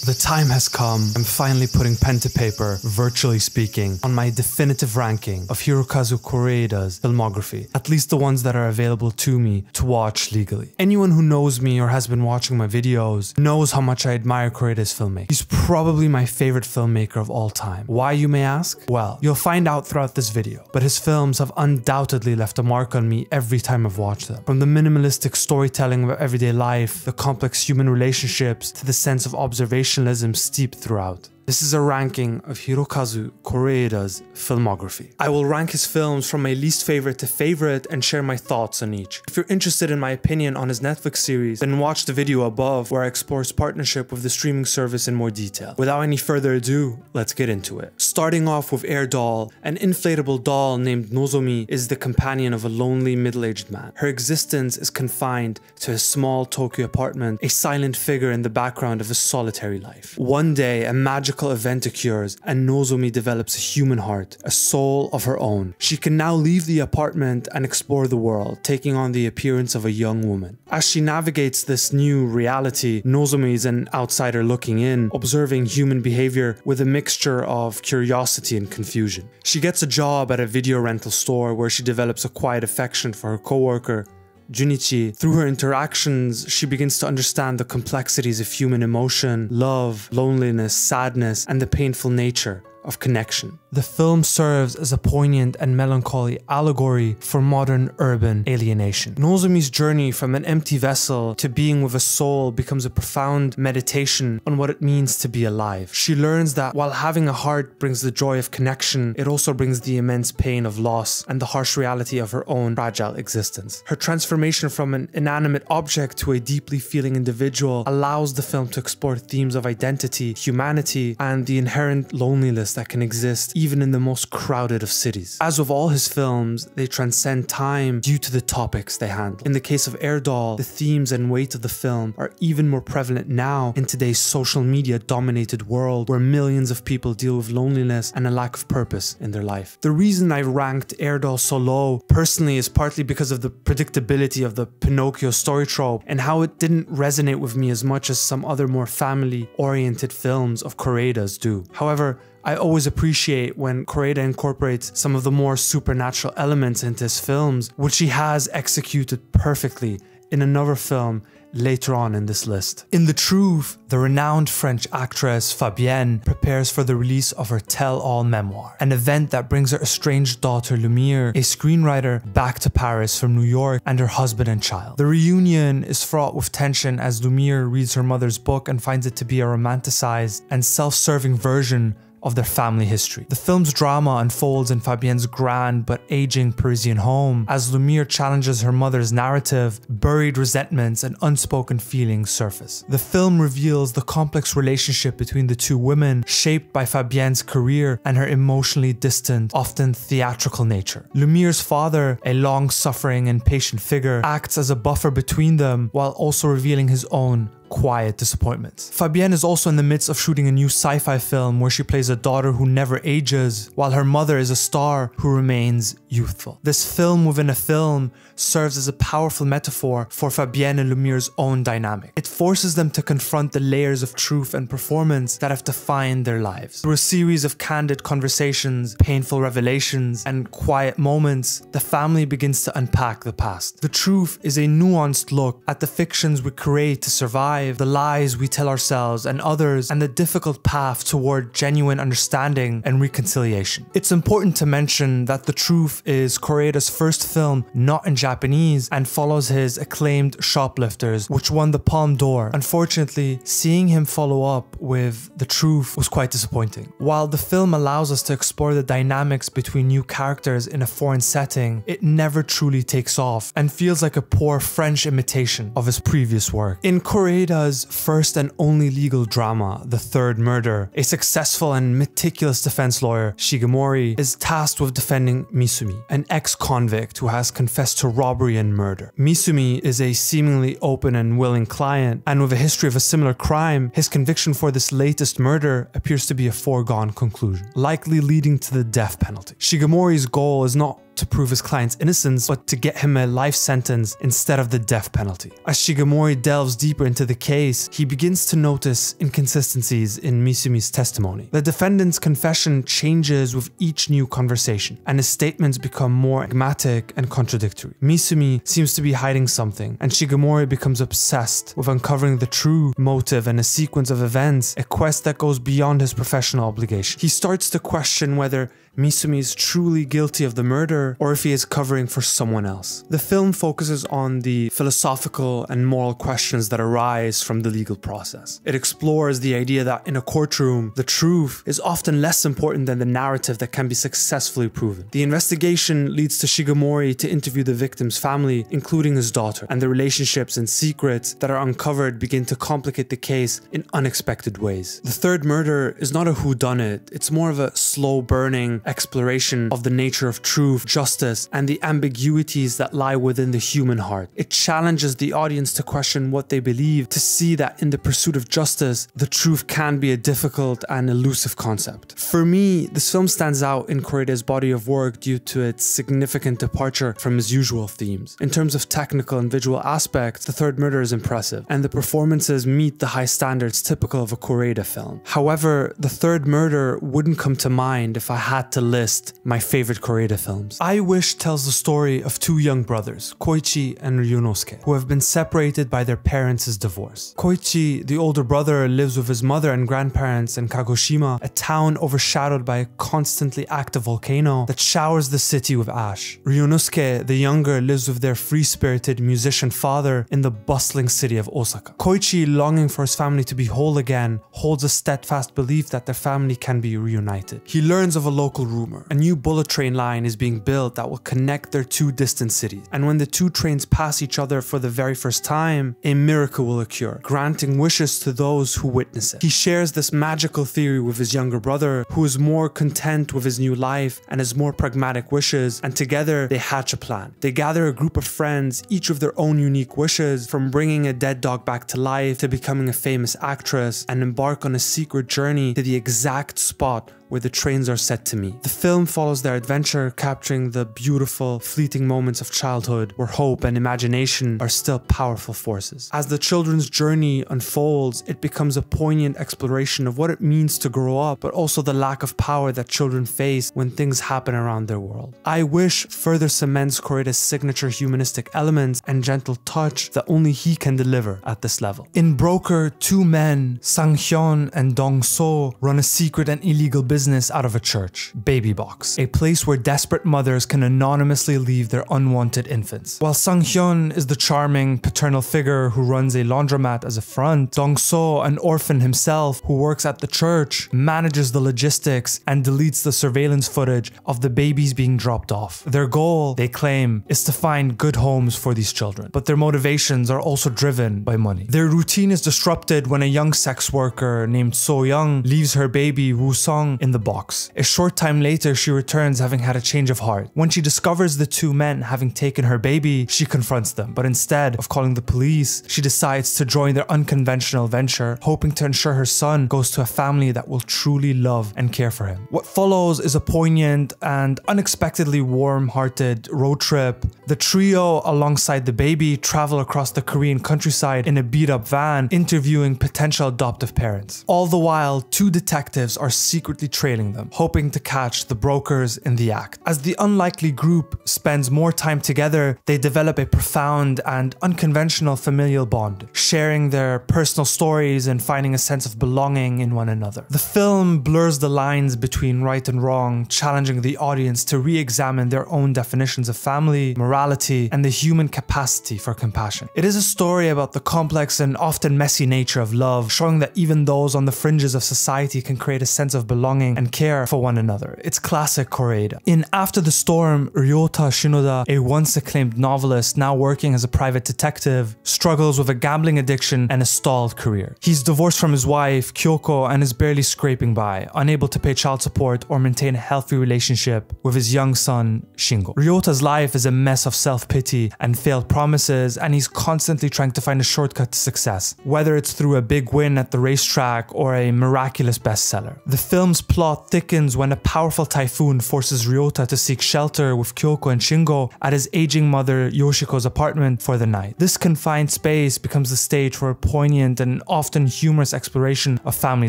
The time has come. I'm finally putting pen to paper, virtually speaking, on my definitive ranking of Hirokazu Kore-eda's filmography, at least the ones that are available to me to watch legally. Anyone who knows me or has been watching my videos knows how much I admire Kore-eda's filmmaking. He's probably my favorite filmmaker of all time. Why, you may ask? Well, you'll find out throughout this video, but his films have undoubtedly left a mark on me every time I've watched them. From the minimalistic storytelling of everyday life, the complex human relationships, to the sense of observationalism steeped throughout. This is a ranking of Hirokazu Kore-eda's filmography. I will rank his films from my least favorite to favorite and share my thoughts on each. If you're interested in my opinion on his Netflix series, then watch the video above where I explore his partnership with the streaming service in more detail. Without any further ado, let's get into it. Starting off with Air Doll, an inflatable doll named Nozomi is the companion of a lonely middle-aged man. Her existence is confined to his small Tokyo apartment, a silent figure in the background of his solitary life. One day, a magical event occurs and Nozomi develops a human heart, a soul of her own. She can now leave the apartment and explore the world, taking on the appearance of a young woman. As she navigates this new reality, Nozomi is an outsider looking in, observing human behavior with a mixture of curiosity and confusion. She gets a job at a video rental store where she develops a quiet affection for her coworker, Junichi. Through her interactions, she begins to understand the complexities of human emotion, love, loneliness, sadness, and the painful nature of connection. The film serves as a poignant and melancholy allegory for modern urban alienation. Nozomi's journey from an empty vessel to being with a soul becomes a profound meditation on what it means to be alive. She learns that while having a heart brings the joy of connection, it also brings the immense pain of loss and the harsh reality of her own fragile existence. Her transformation from an inanimate object to a deeply feeling individual allows the film to explore themes of identity, humanity, and the inherent loneliness that can exist even in the most crowded of cities. As with all his films, they transcend time due to the topics they handle. In the case of Air Doll, the themes and weight of the film are even more prevalent now in today's social media dominated world where millions of people deal with loneliness and a lack of purpose in their life. The reason I ranked Air Doll so low personally is partly because of the predictability of the Pinocchio story trope and how it didn't resonate with me as much as some other more family-oriented films of Kore-eda's do. However, I always appreciate when Kore-eda incorporates some of the more supernatural elements into his films, which he has executed perfectly in another film later on in this list. In The Truth, the renowned French actress Fabienne prepares for the release of her tell-all memoir, an event that brings her estranged daughter Lumiere, a screenwriter, back to Paris from New York, and her husband and child. The reunion is fraught with tension as Lumiere reads her mother's book and finds it to be a romanticized and self-serving version of their family history. The film's drama unfolds in Fabienne's grand but aging Parisian home as Lumiere challenges her mother's narrative, buried resentments and unspoken feelings surface. The film reveals the complex relationship between the two women, shaped by Fabienne's career and her emotionally distant, often theatrical nature. Lumiere's father, a long-suffering and patient figure, acts as a buffer between them while also revealing his own quiet disappointments. Fabienne is also in the midst of shooting a new sci-fi film where she plays a daughter who never ages, while her mother is a star who remains youthful. This film within a film serves as a powerful metaphor for Fabienne and Lumiere's own dynamic. It forces them to confront the layers of truth and performance that have defined their lives. Through a series of candid conversations, painful revelations, and quiet moments, the family begins to unpack the past. The Truth is a nuanced look at the fictions we create to survive, the lies we tell ourselves and others, and the difficult path toward genuine understanding and reconciliation. It's important to mention that The Truth is Kore-eda's first film not in Japanese and follows his acclaimed Shoplifters, which won the Palme d'Or. Unfortunately, seeing him follow up with The Truth was quite disappointing. While the film allows us to explore the dynamics between new characters in a foreign setting, it never truly takes off and feels like a poor French imitation of his previous work. In Kore-eda's first and only legal drama, The Third Murder, a successful and meticulous defense lawyer, Shigemori, is tasked with defending Misumi, an ex-convict who has confessed to robbery and murder. Misumi is a seemingly open and willing client, and with a history of a similar crime, his conviction for this latest murder appears to be a foregone conclusion, likely leading to the death penalty. Shigemori's goal is not to prove his client's innocence, but to get him a life sentence instead of the death penalty. As Shigemori delves deeper into the case, he begins to notice inconsistencies in Misumi's testimony. The defendant's confession changes with each new conversation, and his statements become more enigmatic and contradictory. Misumi seems to be hiding something, and Shigemori becomes obsessed with uncovering the true motive and a sequence of events, a quest that goes beyond his professional obligation. He starts to question whether Misumi is truly guilty of the murder or if he is covering for someone else. The film focuses on the philosophical and moral questions that arise from the legal process. It explores the idea that in a courtroom, the truth is often less important than the narrative that can be successfully proven. The investigation leads to Shigemori to interview the victim's family, including his daughter, and the relationships and secrets that are uncovered begin to complicate the case in unexpected ways. The third murder is not a whodunit, it's more of a slow burning exploration of the nature of truth, justice, and the ambiguities that lie within the human heart. It challenges the audience to question what they believe, to see that in the pursuit of justice, the truth can be a difficult and elusive concept. For me, this film stands out in Kore-eda's body of work due to its significant departure from his usual themes. In terms of technical and visual aspects, The Third Murder is impressive, and the performances meet the high standards typical of a Kore-eda film. However, The Third Murder wouldn't come to mind if I had to list my favorite Kore-eda films. I Wish tells the story of two young brothers, Koichi and Ryunosuke, who have been separated by their parents' divorce. Koichi, the older brother, lives with his mother and grandparents in Kagoshima, a town overshadowed by a constantly active volcano that showers the city with ash. Ryunosuke, the younger, lives with their free-spirited musician father in the bustling city of Osaka. Koichi, longing for his family to be whole again, holds a steadfast belief that their family can be reunited. He learns of a local rumor. A new bullet train line is being built that will connect their two distant cities, and when the two trains pass each other for the very first time, a miracle will occur, granting wishes to those who witness it. He shares this magical theory with his younger brother, who is more content with his new life and has more pragmatic wishes, and together they hatch a plan. They gather a group of friends, each with their own unique wishes, from bringing a dead dog back to life to becoming a famous actress, and embark on a secret journey to the exact spot where the trains are set to meet. The film follows their adventure, capturing the beautiful, fleeting moments of childhood where hope and imagination are still powerful forces. As the children's journey unfolds, it becomes a poignant exploration of what it means to grow up, but also the lack of power that children face when things happen around their world. I Wish further cements Kore-eda's signature humanistic elements and gentle touch that only he can deliver at this level. In Broker, two men, Sang-hyun and Dong-so, run a secret and illegal business out of a church, Baby Box, a place where desperate mothers can anonymously leave their unwanted infants. While Sang-hyun is the charming paternal figure who runs a laundromat as a front, Dong-so, an orphan himself who works at the church, manages the logistics and deletes the surveillance footage of the babies being dropped off. Their goal, they claim, is to find good homes for these children, but their motivations are also driven by money. Their routine is disrupted when a young sex worker named So-young leaves her baby Woo-sung in the box. A short time later, she returns having had a change of heart. When she discovers the two men having taken her baby, she confronts them, but instead of calling the police, she decides to join their unconventional venture, hoping to ensure her son goes to a family that will truly love and care for him. What follows is a poignant and unexpectedly warm-hearted road trip. The trio, alongside the baby, travel across the Korean countryside in a beat-up van, interviewing potential adoptive parents. All the while, two detectives are secretly trailing them, hoping to catch the brokers in the act. As the unlikely group spends more time together, they develop a profound and unconventional familial bond, sharing their personal stories and finding a sense of belonging in one another. The film blurs the lines between right and wrong, challenging the audience to re-examine their own definitions of family, morality, and the human capacity for compassion. It is a story about the complex and often messy nature of love, showing that even those on the fringes of society can create a sense of belonging and care for one another. It's classic Kore-eda. In After the Storm, Ryota Shinoda, a once acclaimed novelist now working as a private detective, struggles with a gambling addiction and a stalled career. He's divorced from his wife, Kyoko, and is barely scraping by, unable to pay child support or maintain a healthy relationship with his young son, Shingo. Ryota's life is a mess of self-pity and failed promises, and he's constantly trying to find a shortcut to success, whether it's through a big win at the racetrack or a miraculous bestseller. The film's plot plot thickens when a powerful typhoon forces Ryota to seek shelter with Kyoko and Shingo at his aging mother Yoshiko's apartment for the night. This confined space becomes the stage for a poignant and often humorous exploration of family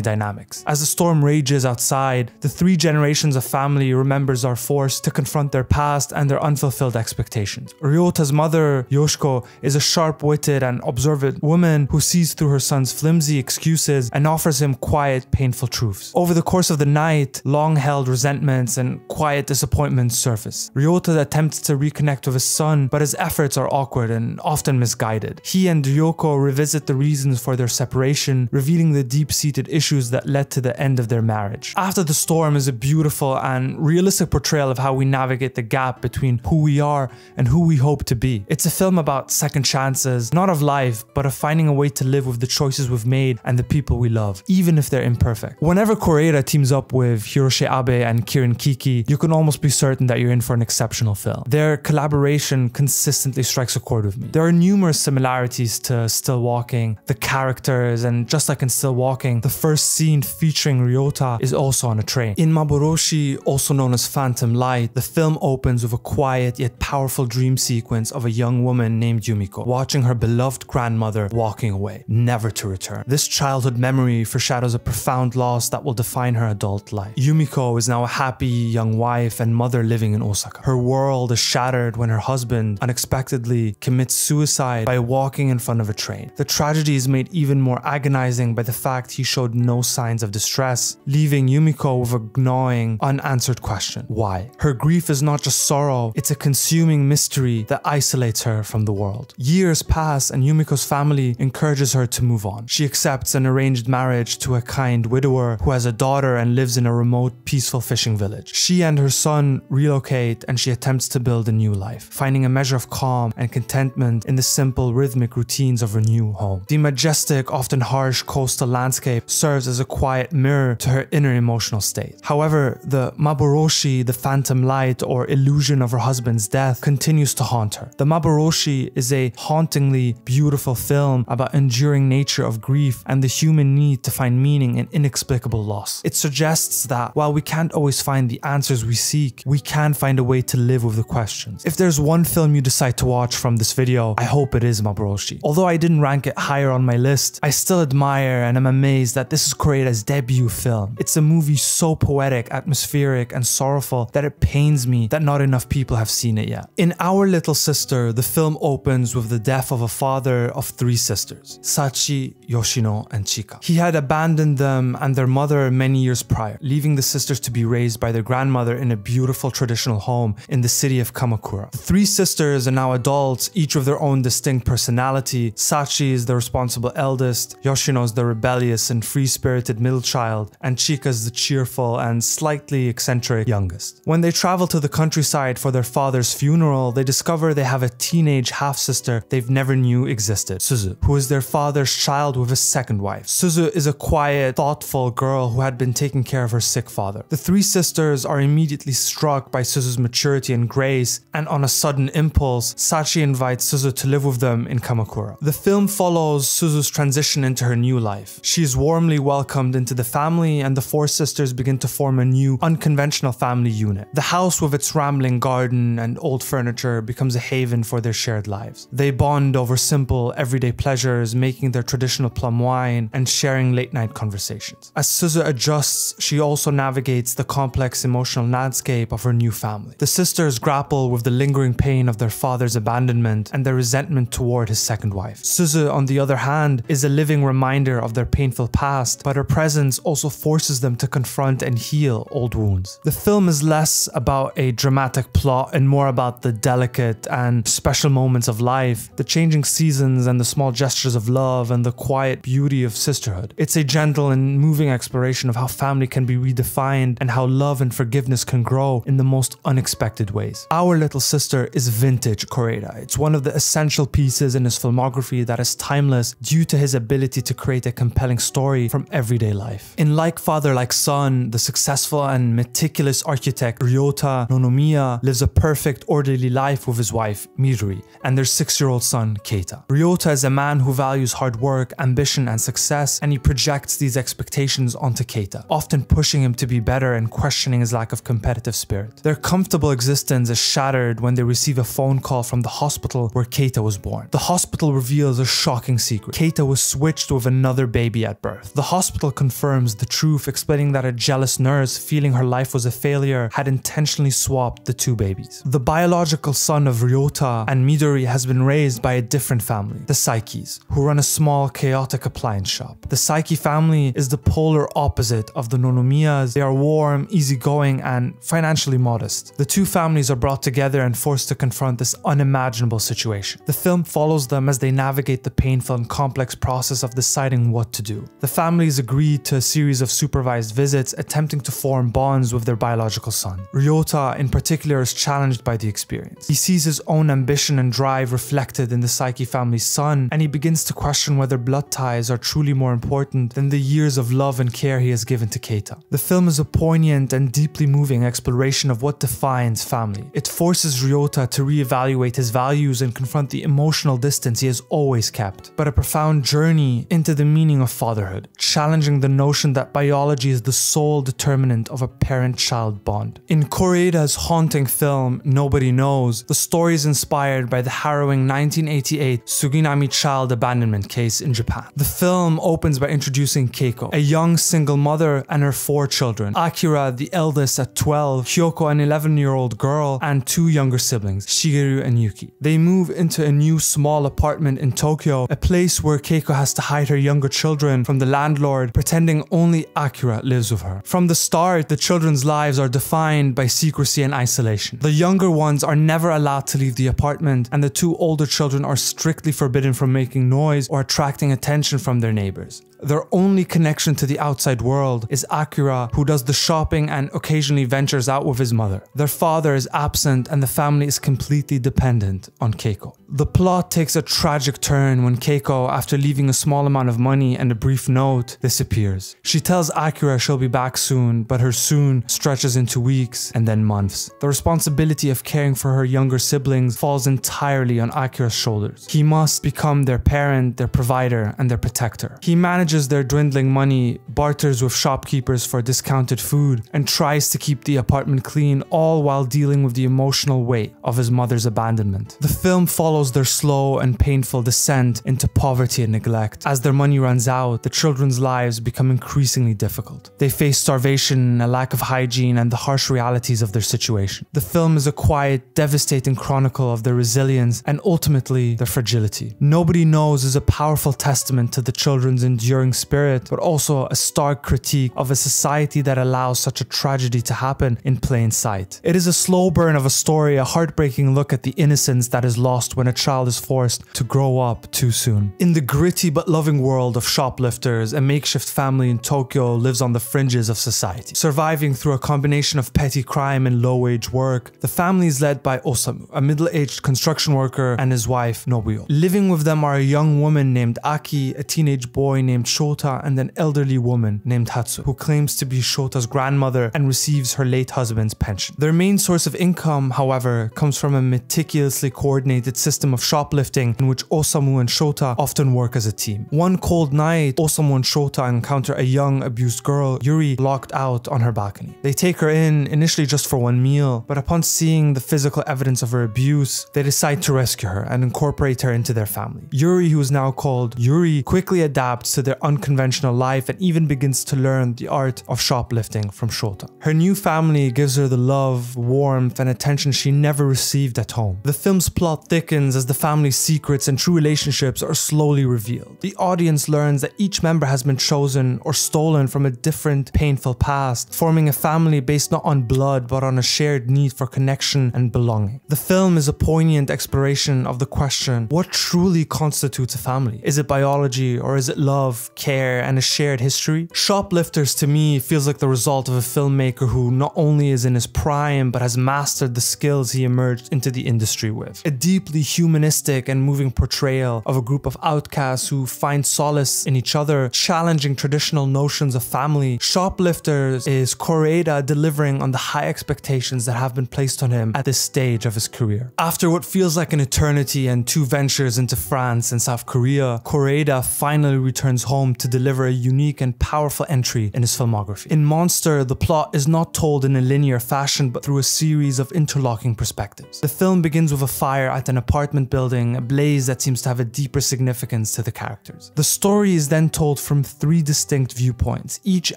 dynamics. As the storm rages outside, the three generations of family members are forced to confront their past and their unfulfilled expectations. Ryota's mother, Yoshiko, is a sharp-witted and observant woman who sees through her son's flimsy excuses and offers him quiet, painful truths. Over the course of the night, long-held resentments and quiet disappointments surface. Ryota attempts to reconnect with his son, but his efforts are awkward and often misguided. He and Ryoko revisit the reasons for their separation, revealing the deep-seated issues that led to the end of their marriage. After the Storm is a beautiful and realistic portrayal of how we navigate the gap between who we are and who we hope to be. It's a film about second chances, not of life, but of finding a way to live with the choices we've made and the people we love, even if they're imperfect. Whenever Kore-eda teams up with Hiroshi Abe and Kirin Kiki, you can almost be certain that you're in for an exceptional film. Their collaboration consistently strikes a chord with me. There are numerous similarities to Still Walking, the characters, and just like in Still Walking, the first scene featuring Ryota is also on a train. In Maboroshi, also known as Phantom Light, the film opens with a quiet yet powerful dream sequence of a young woman named Yumiko, watching her beloved grandmother walking away, never to return. This childhood memory foreshadows a profound loss that will define her adult life. Yumiko is now a happy young wife and mother living in Osaka. Her world is shattered when her husband unexpectedly commits suicide by walking in front of a train. The tragedy is made even more agonizing by the fact he showed no signs of distress, leaving Yumiko with a gnawing, unanswered question. Why? Her grief is not just sorrow, it's a consuming mystery that isolates her from the world. Years pass and Yumiko's family encourages her to move on. She accepts an arranged marriage to a kind widower who has a daughter and lives in a remote, peaceful fishing village. She and her son relocate and she attempts to build a new life, finding a measure of calm and contentment in the simple, rhythmic routines of her new home. The majestic, often harsh coastal landscape serves as a quiet mirror to her inner emotional state. However, the Maboroshi, the phantom light or illusion of her husband's death, continues to haunt her. The Maboroshi is a hauntingly beautiful film about enduring nature of grief and the human need to find meaning in inexplicable loss. It suggests that while we can't always find the answers we seek, we can find a way to live with the questions. If there's one film you decide to watch from this video, I hope it is Maboroshi. Although I didn't rank it higher on my list, I still admire and am amazed that this is Kore-eda's debut film. It's a movie so poetic, atmospheric, and sorrowful that it pains me that not enough people have seen it yet. In Our Little Sister, the film opens with the death of a father of three sisters, Sachi, Yoshino, and Chika. He had abandoned them and their mother many years prior, leaving the sisters to be raised by their grandmother in a beautiful traditional home in the city of Kamakura. The three sisters are now adults, each with their own distinct personality. Sachi is the responsible eldest, Yoshino is the rebellious and free-spirited middle child, and Chika is the cheerful and slightly eccentric youngest. When they travel to the countryside for their father's funeral, they discover they have a teenage half-sister they've never knew existed, Suzu, who is their father's child with his second wife. Suzu is a quiet, thoughtful girl who had been taking care of her sick father. The three sisters are immediately struck by Suzu's maturity and grace, and on a sudden impulse, Sachi invites Suzu to live with them in Kamakura. The film follows Suzu's transition into her new life. She is warmly welcomed into the family, and the four sisters begin to form a new, unconventional family unit. The house with its rambling garden and old furniture becomes a haven for their shared lives. They bond over simple, everyday pleasures, making their traditional plum wine and sharing late-night conversations. As Suzu adjusts, she also navigates the complex emotional landscape of her new family. The sisters grapple with the lingering pain of their father's abandonment and their resentment toward his second wife. Suzu, on the other hand, is a living reminder of their painful past, but her presence also forces them to confront and heal old wounds. The film is less about a dramatic plot and more about the delicate and special moments of life, the changing seasons and the small gestures of love and the quiet beauty of sisterhood. It's a gentle and moving exploration of how family can be redefined and how love and forgiveness can grow in the most unexpected ways. Our Little Sister is vintage Kore-eda. It's one of the essential pieces in his filmography that is timeless due to his ability to create a compelling story from everyday life. In Like Father, Like Son, the successful and meticulous architect Ryota Nonomiya lives a perfect, orderly life with his wife Miruri and their 6-year-old son Keita. Ryota is a man who values hard work, ambition, and success, and he projects these expectations onto Keita, often often pushing him to be better and questioning his lack of competitive spirit. Their comfortable existence is shattered when they receive a phone call from the hospital where Keita was born. The hospital reveals a shocking secret. Keita was switched with another baby at birth. The hospital confirms the truth, explaining that a jealous nurse, feeling her life was a failure, had intentionally swapped the two babies. The biological son of Ryota and Midori has been raised by a different family, the Saikis, who run a small, chaotic appliance shop. The Saiki family is the polar opposite of the Nonomiyas. They are warm, easygoing, and financially modest. The two families are brought together and forced to confront this unimaginable situation. The film follows them as they navigate the painful and complex process of deciding what to do. The families agree to a series of supervised visits, attempting to form bonds with their biological son. Ryota, in particular, is challenged by the experience. He sees his own ambition and drive reflected in the Saiki family's son, and he begins to question whether blood ties are truly more important than the years of love and care he has given to Keita. The film is a poignant and deeply moving exploration of what defines family. It forces Ryota to reevaluate his values and confront the emotional distance he has always kept, but a profound journey into the meaning of fatherhood, challenging the notion that biology is the sole determinant of a parent-child bond. In Kore-eda's haunting film Nobody Knows, the story is inspired by the harrowing 1988 Suginami child abandonment case in Japan. The film opens by introducing Keiko, a young single mother, and her 4 children: Akira, the eldest at 12, Hyoko, an 11-year-old girl, and 2 younger siblings, Shigeru and Yuki. They move into a new small apartment in Tokyo, a place where Keiko has to hide her younger children from the landlord, pretending only Akira lives with her. From the start, the children's lives are defined by secrecy and isolation. The younger ones are never allowed to leave the apartment, and the 2 older children are strictly forbidden from making noise or attracting attention from their neighbors. Their only connection to the outside world is Akira, who does the shopping and occasionally ventures out with his mother. Their father is absent and the family is completely dependent on Keiko. The plot takes a tragic turn when Keiko, after leaving a small amount of money and a brief note, disappears. She tells Akira she'll be back soon, but her soon stretches into weeks and then months. The responsibility of caring for her younger siblings falls entirely on Akira's shoulders. He must become their parent, their provider, and their protector. He manages their dwindling money, barters with shopkeepers for discounted food, and tries to keep the apartment clean, all while dealing with the emotional weight of his mother's abandonment. The film follows their slow and painful descent into poverty and neglect. As their money runs out, the children's lives become increasingly difficult. They face starvation, a lack of hygiene, and the harsh realities of their situation. The film is a quiet, devastating chronicle of their resilience and ultimately their fragility. Nobody Knows is a powerful testament to the children's enduring spirit, but also a stark critique of a society that allows such a tragedy to happen in plain sight. It is a slow burn of a story, a heartbreaking look at the innocence that is lost when a child is forced to grow up too soon. In the gritty but loving world of shoplifters, a makeshift family in Tokyo lives on the fringes of society. Surviving through a combination of petty crime and low-wage work, the family is led by Osamu, a middle-aged construction worker, and his wife Nobuo. Living with them are a young woman named Aki, a teenage boy named Shota, and an elderly woman named Hatsu, who claims to be Shota's grandmother and receives her late husband's pension. Their main source of income, however, comes from a meticulously coordinated system of shoplifting in which Osamu and Shota often work as a team. One cold night, Osamu and Shota encounter a young, abused girl, Yuri, locked out on her balcony. They take her in, initially just for one meal, but upon seeing the physical evidence of her abuse, they decide to rescue her and incorporate her into their family. Yuri, who is now called Yuri, quickly adapts to their unconventional life and even begins to learn the art of shoplifting from Shota. Her new family gives her the love, warmth, and attention she never received at home. The film's plot thickens as the family's secrets and true relationships are slowly revealed. The audience learns that each member has been chosen or stolen from a different, painful past, forming a family based not on blood but on a shared need for connection and belonging. The film is a poignant exploration of the question, what truly constitutes a family? Is it biology, or is it love, care, and a shared history? Shoplifters to me feels like the result of a filmmaker who not only is in his prime but has mastered the skills he emerged into the industry with. A deeply humanistic and moving portrayal of a group of outcasts who find solace in each other, challenging traditional notions of family. Shoplifters is Kore-eda delivering on the high expectations that have been placed on him at this stage of his career. After what feels like an eternity and 2 ventures into France and South Korea, Kore-eda finally returns home to deliver a unique and powerful entry in his filmography. In Monster, the plot is not told in a linear fashion but through a series of interlocking perspectives. The film begins with a fire at an apartment building, a blaze that seems to have a deeper significance to the characters. The story is then told from 3 distinct viewpoints, each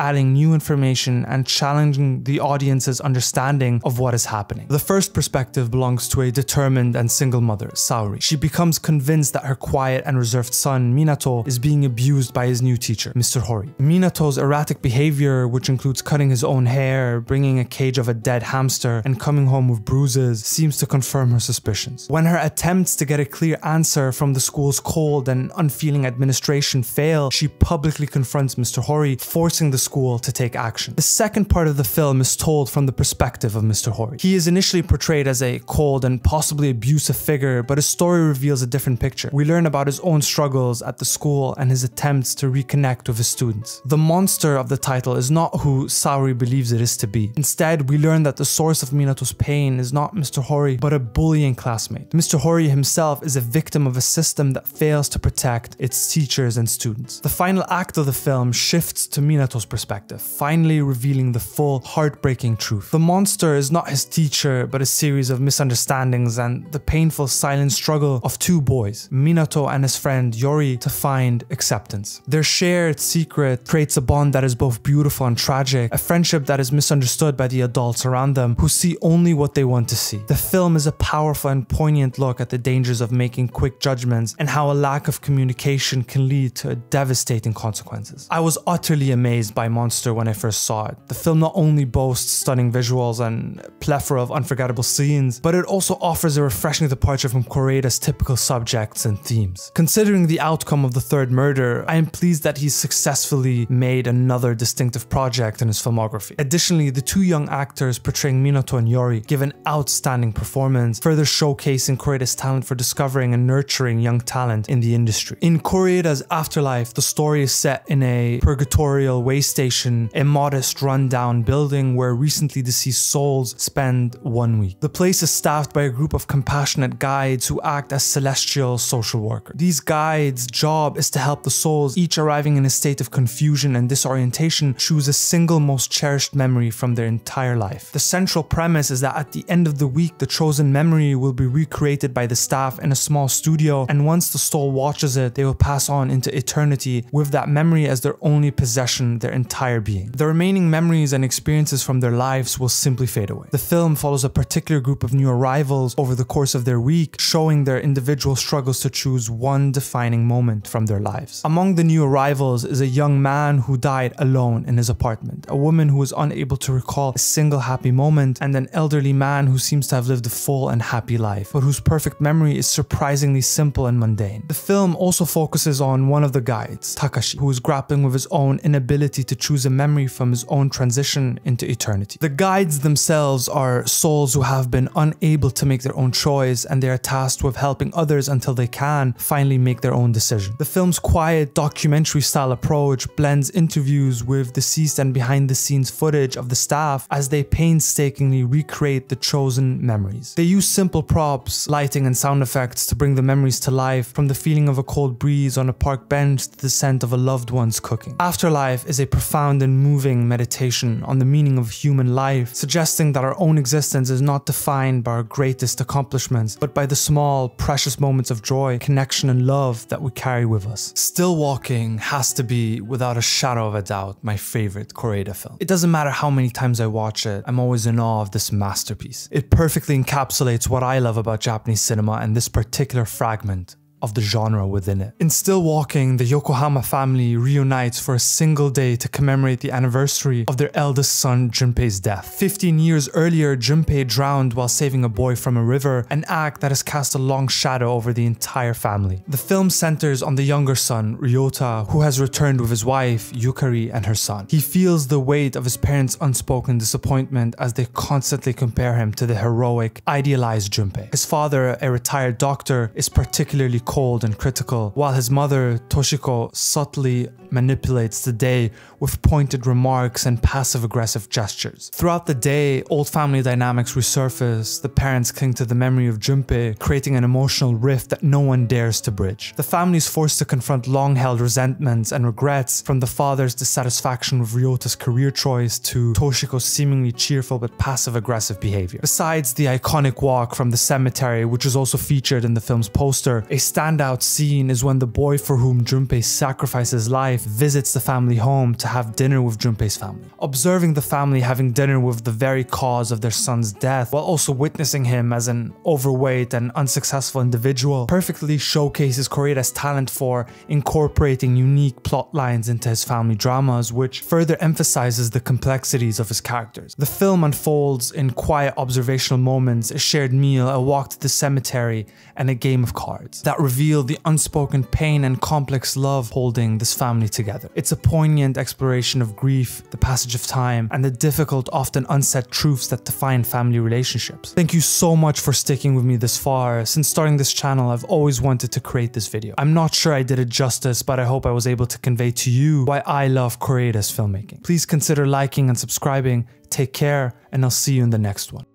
adding new information and challenging the audience's understanding of what is happening. The first perspective belongs to a determined and single mother, Saori. She becomes convinced that her quiet and reserved son, Minato, is being abused by his new teacher, Mr. Hori. Minato's erratic behavior, which includes cutting his own hair, bringing a cage of a dead hamster, and coming home with bruises, seems to confirm her suspicions. When her attempts to get a clear answer from the school's cold and unfeeling administration fail, she publicly confronts Mr. Hori, forcing the school to take action. The second part of the film is told from the perspective of Mr. Hori. He is initially portrayed as a cold and possibly abusive figure, but his story reveals a different picture. We learn about his own struggles at the school and his attempts to reconnect with his students. The monster of the title is not who Saori believes it is to be. Instead, we learn that the source of Minato's pain is not Mr. Hori, but a bullying classmate. Mr. Hori himself is a victim of a system that fails to protect its teachers and students. The final act of the film shifts to Minato's perspective, finally revealing the full, heartbreaking truth. The monster is not his teacher, but a series of misunderstandings and the painful silent struggle of 2 boys, Minato and his friend Yori, to find acceptance. Their shared secret creates a bond that is both beautiful and tragic, a friendship that is misunderstood by the adults around them who see only what they want to see. The film is a powerful and poignant look at the dangers of making quick judgments and how a lack of communication can lead to devastating consequences. I was utterly amazed by Monster when I first saw it. The film not only boasts stunning visuals and a plethora of unforgettable scenes, but it also offers a refreshing departure from Kore-eda's typical subjects and themes. Considering the outcome of the 3rd murder, I am pleased that he's successfully made another distinctive project in his filmography. Additionally, the 2 young actors portraying Minato and Yori give an outstanding performance, further showcasing Kore-eda's talent for discovering and nurturing young talent in the industry. In Kore-eda's Afterlife, the story is set in a purgatorial way station, a modest rundown building where recently deceased souls spend 1 week. The place is staffed by a group of compassionate guides who act as celestial social workers. These guides' job is to help the souls, each arriving in a state of confusion and disorientation, choose a single most cherished memory from their entire life. The central premise is that at the end of the week, the chosen memory will be recreated by the staff in a small studio, and once the soul watches it, they will pass on into eternity with that memory as their only possession their entire being. The remaining memories and experiences from their lives will simply fade away. The film follows a particular group of new arrivals over the course of their week, showing their individual struggles to choose one defining moment from their lives. Among the new arrivals is a young man who died alone in his apartment, a woman who is unable to recall a single happy moment, and an elderly man who seems to have lived a full and happy life, but whose perfect memory is surprisingly simple and mundane. The film also focuses on one of the guides, Takashi, who is grappling with his own inability to choose a memory from his own transition into eternity. The guides themselves are souls who have been unable to make their own choice, and they are tasked with helping others until they can finally make their own decision. The film's quiet, documentary-style approach blends interviews with deceased and behind-the-scenes footage of the staff as they painstakingly recreate the chosen memories. They use simple props, lighting, and sound effects to bring the memories to life, from the feeling of a cold breeze on a park bench to the scent of a loved one's cooking. Afterlife is a profound and moving meditation on the meaning of human life, suggesting that our own existence is not defined by our greatest accomplishments, but by the small, precious moments of joy, connection, and love that we carry with us. Still Walking has to be, without a shadow of a doubt, my favorite Kore-eda film. It doesn't matter how many times I watch it, I'm always in awe of this masterpiece. It perfectly encapsulates what I love about Japanese cinema and this particular fragment of the genre within it. In Still Walking, the Yokohama family reunites for a single day to commemorate the anniversary of their eldest son Junpei's death. 15 years earlier, Junpei drowned while saving a boy from a river, an act that has cast a long shadow over the entire family. The film centers on the younger son, Ryota, who has returned with his wife, Yukari, and her son. He feels the weight of his parents' unspoken disappointment as they constantly compare him to the heroic, idealized Junpei. His father, a retired doctor, is particularly cold and critical, while his mother, Toshiko, subtly manipulates the day with pointed remarks and passive-aggressive gestures. Throughout the day, old family dynamics resurface. The parents cling to the memory of Junpei, creating an emotional rift that no one dares to bridge. The family is forced to confront long-held resentments and regrets, from the father's dissatisfaction with Ryota's career choice to Toshiko's seemingly cheerful but passive-aggressive behavior. Besides the iconic walk from the cemetery, which is also featured in the film's poster, a standout scene is when the boy for whom Junpei sacrificed his life visits the family home to have dinner with Junpei's family. Observing the family having dinner with the very cause of their son's death, while also witnessing him as an overweight and unsuccessful individual, perfectly showcases Kore-eda's talent for incorporating unique plot lines into his family dramas, which further emphasizes the complexities of his characters. The film unfolds in quiet observational moments, a shared meal, a walk to the cemetery, and a game of cards that reveal the unspoken pain and complex love holding this family together. It's a poignant exploration of grief, the passage of time, and the difficult, often unsaid truths that define family relationships. Thank you so much for sticking with me this far. Since starting this channel, I've always wanted to create this video. I'm not sure I did it justice, but I hope I was able to convey to you why I love Kore-eda's filmmaking. Please consider liking and subscribing. Take care, and I'll see you in the next one.